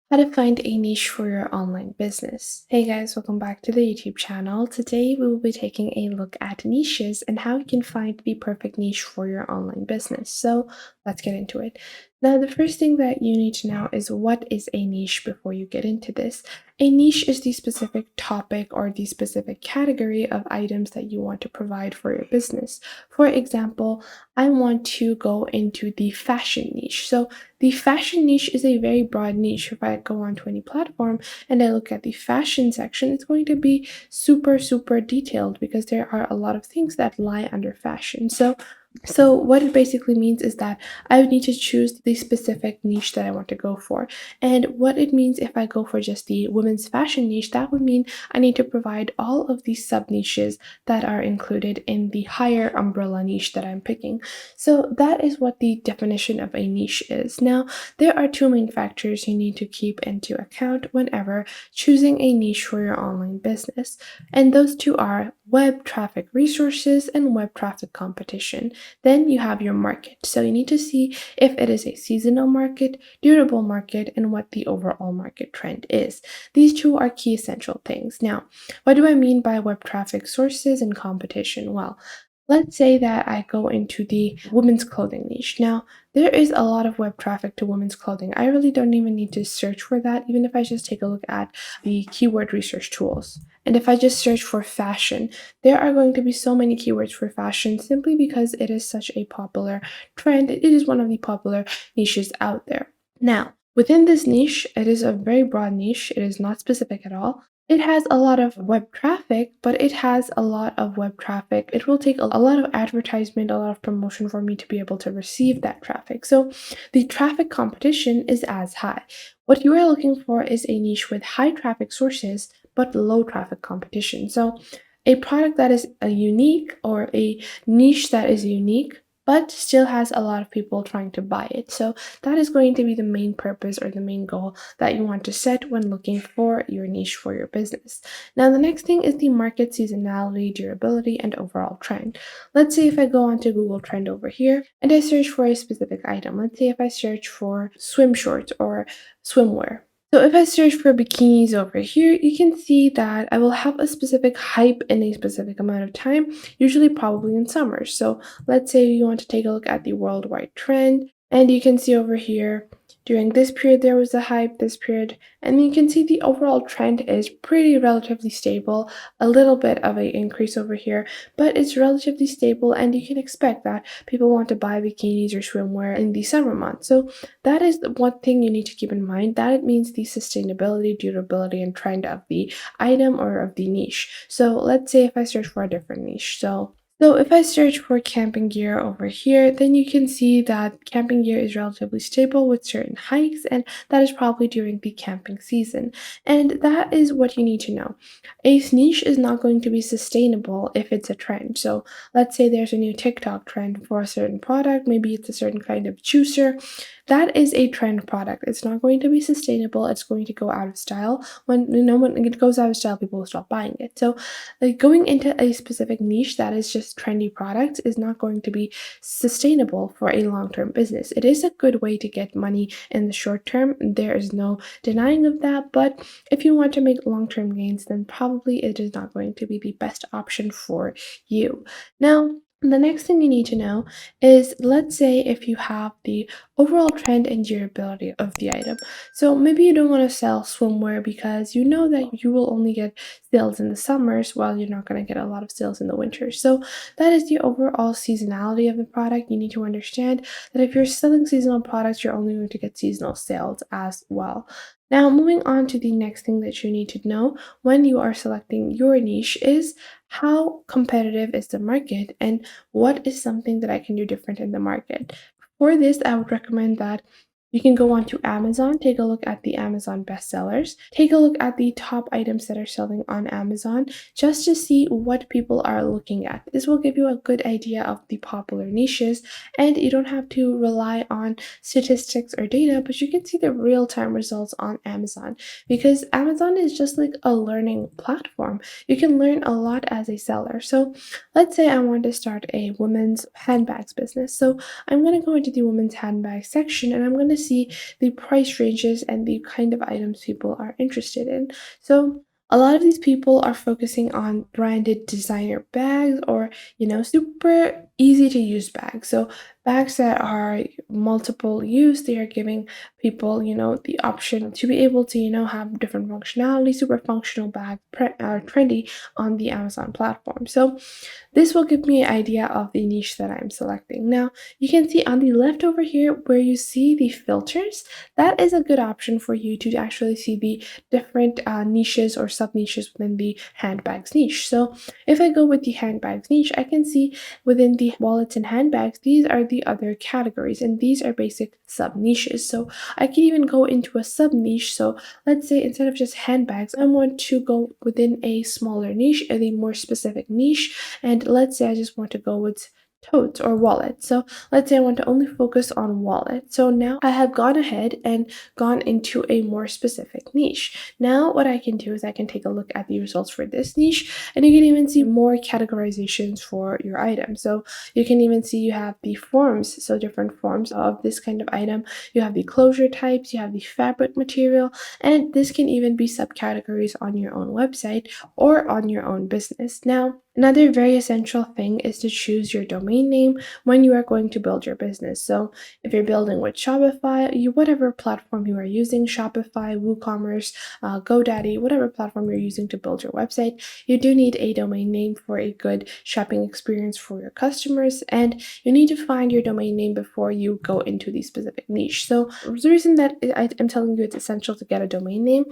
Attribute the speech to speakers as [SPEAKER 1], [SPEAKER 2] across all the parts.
[SPEAKER 1] How to find a niche for your online business. Hey guys, welcome back to the YouTube channel. Today we will be taking a look at niches and how you can find the perfect niche for your online business. So let's get into it. Now, the first thing that you need to know is what is a niche before you get into this. A niche is the specific topic or the specific category of items that you want to provide for your business. For example, I want to go into the fashion niche. So the fashion niche is a very broad niche. If I go onto any platform and I look at the fashion section, it's going to be super detailed because there are a lot of things that lie under fashion. So what it basically means is that I would need to choose the specific niche that I want to go for. And what it means if I go for just the women's fashion niche, that would mean I need to provide all of these sub niches that are included in the higher umbrella niche that I'm picking. So that is what the definition of a niche is. Now, there are two main factors you need to keep into account whenever choosing a niche for your online business. And those two are web traffic resources and web traffic competition. Then you have your market. So you need to see if it is a seasonal market, durable market, and what the overall market trend is. These two are key essential things. Now, what do I mean by web traffic sources and competition? Well, let's say that I go into the women's clothing niche. Now, there is a lot of web traffic to women's clothing. I really don't even need to search for that, even if I just take a look at the keyword research tools. And if I just search for fashion, there are going to be so many keywords for fashion simply because it is such a popular trend. It is one of the popular niches out there. Now, within this niche, it is a very broad niche. It is not specific at all. It has a lot of web traffic, but it has a lot of web traffic. It will take a lot of advertisement, a lot of promotion for me to be able to receive that traffic. So the traffic competition is as high. What you are looking for is a niche with high traffic sources, but low traffic competition. So a product that is a unique or a niche that is unique but still has a lot of people trying to buy it. So that is going to be the main purpose or the main goal that you want to set when looking for your niche for your business. Now, the next thing is the market seasonality, durability, and overall trend. Let's say if I go onto Google Trend over here and I search for a specific item. Let's say if I search for swim shorts or swimwear. So if I search for bikinis over here, you can see that I will have a specific hype in a specific amount of time, usually probably in summer. So let's say you want to take a look at the worldwide trend, and you can see over here during this period there was a hype, this period, and you can see the overall trend is pretty relatively stable, a little bit of an increase over here, but it's relatively stable, and you can expect that people want to buy bikinis or swimwear in the summer months. So that is the one thing you need to keep in mind, that it means the sustainability, durability, and trend of the item or of the niche. So let's say if I search for a different niche. So if I search for camping gear over here, then you can see that camping gear is relatively stable with certain hikes, and that is probably during the camping season. And that is what you need to know. A niche is not going to be sustainable if it's a trend. So let's say there's a new TikTok trend for a certain product, maybe it's a certain kind of juicer. That is a trend product. It's not going to be sustainable. It's going to go out of style. When it goes out of style, people will stop buying it. So like going into a specific niche that is just trendy products is not going to be sustainable for a long-term business. It is a good way to get money in the short term. There is no denying of that. But if you want to make long-term gains, then probably it is not going to be the best option for you. Now, the next thing you need to know is, let's say if you have the overall trend and durability of the item. So maybe you don't want to sell swimwear because you know that you will only get sales in the summers while you're not going to get a lot of sales in the winter. So that is the overall seasonality of the product. You need to understand that if you're selling seasonal products, you're only going to get seasonal sales as well. Now, moving on to the next thing that you need to know when you are selecting your niche is how competitive is the market and what is something that I can do different in the market. For this, I would recommend that you can go onto Amazon, take a look at the Amazon bestsellers, take a look at the top items that are selling on Amazon just to see what people are looking at. This will give you a good idea of the popular niches, and you don't have to rely on statistics or data, but you can see the real-time results on Amazon because Amazon is just like a learning platform. You can learn a lot as a seller. So let's say I want to start a women's handbags business. So I'm going to go into the women's handbag section and I'm going to see the price ranges and the kind of items people are interested in. So a lot of these people are focusing on branded designer bags or, super easy to use bags. So bags that are multiple use, they are giving people, the option to be able to, have different functionality. Super functional bags are trendy on the Amazon platform. So this will give me an idea of the niche that I'm selecting. Now, you can see on the left over here where you see the filters, that is a good option for you to actually see the different niches or sub niches within the handbags niche. So if I go with the handbags niche, I can see within the wallets and handbags, these are the other categories, and these are basic sub niches. So I can even go into a sub niche. So let's say instead of just handbags, I want to go within a smaller niche, a more specific niche, and let's say I just want to go with totes or wallets. So let's say I want to only focus on wallet. So now I have gone ahead and gone into a more specific niche. Now what I can do is I can take a look at the results for this niche, and you can even see more categorizations for your item. So you can even see you have the forms, so different forms of this kind of item. You have the closure types, you have the fabric material, and this can even be subcategories on your own website or on your own business. Now, another very essential thing is to choose your domain name when you are going to build your business. So if you're building with Shopify, whatever platform you are using, Shopify, WooCommerce, GoDaddy, whatever platform you're using to build your website, you do need a domain name for a good shopping experience for your customers, and you need to find your domain name before you go into the specific niche. So the reason that I'm telling you it's essential to get a domain name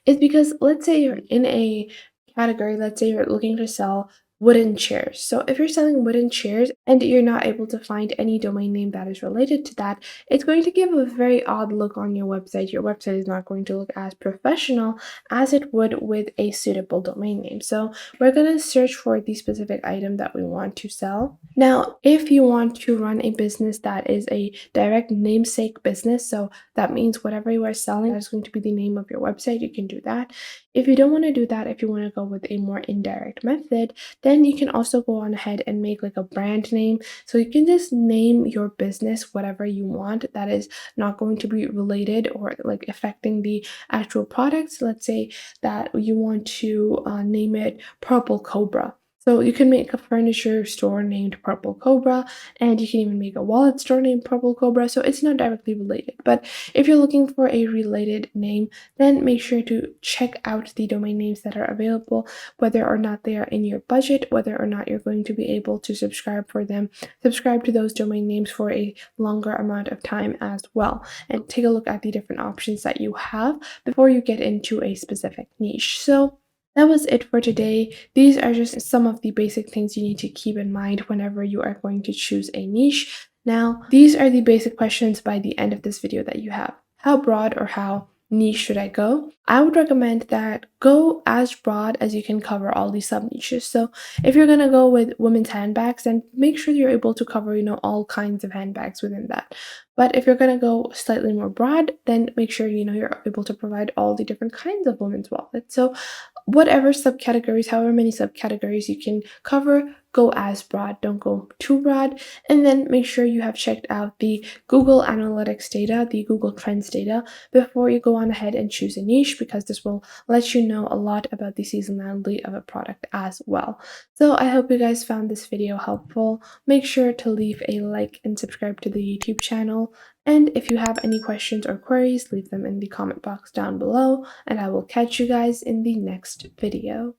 [SPEAKER 1] is because let's say you're in a category, let's say you're looking to sell wooden chairs. So if you're selling wooden chairs and you're not able to find any domain name that is related to that, it's going to give a very odd look on your website. Your website is not going to look as professional as it would with a suitable domain name. So we're going to search for the specific item that we want to sell. Now, if you want to run a business that is a direct namesake business, so that means whatever you are selling, that is going to be the name of your website, you can do that. If you don't want to do that, if you want to go with a more indirect method, then you can also go on ahead and make like a brand name. So you can just name your business whatever you want that is not going to be related or like affecting the actual products. Let's say that you want to name it Purple Cobra. So you can make a furniture store named Purple Cobra, and you can even make a wallet store named Purple Cobra. So it's not directly related. But if you're looking for a related name, then make sure to check out the domain names that are available, whether or not they are in your budget, whether or not you're going to be able to subscribe to those domain names for a longer amount of time as well, and take a look at the different options that you have before you get into a specific niche. So that was it for today. These are just some of the basic things you need to keep in mind whenever you are going to choose a niche. Now, these are the basic questions by the end of this video that you have. How broad or how niche should I go? I would recommend that go as broad as you can cover all these sub niches. So if you're gonna go with women's handbags, then make sure you're able to cover, all kinds of handbags within that. But if you're gonna go slightly more broad, then make sure you're able to provide all the different kinds of women's wallets. So whatever subcategories, however many subcategories you can cover, go as broad, don't go too broad. And then make sure you have checked out the Google Analytics data, the Google Trends data, before you go on ahead and choose a niche, because this will let you know a lot about the seasonality of a product as well. So I hope you guys found this video helpful. Make sure to leave a like and subscribe to the YouTube channel. And if you have any questions or queries, leave them in the comment box down below, and I will catch you guys in the next video.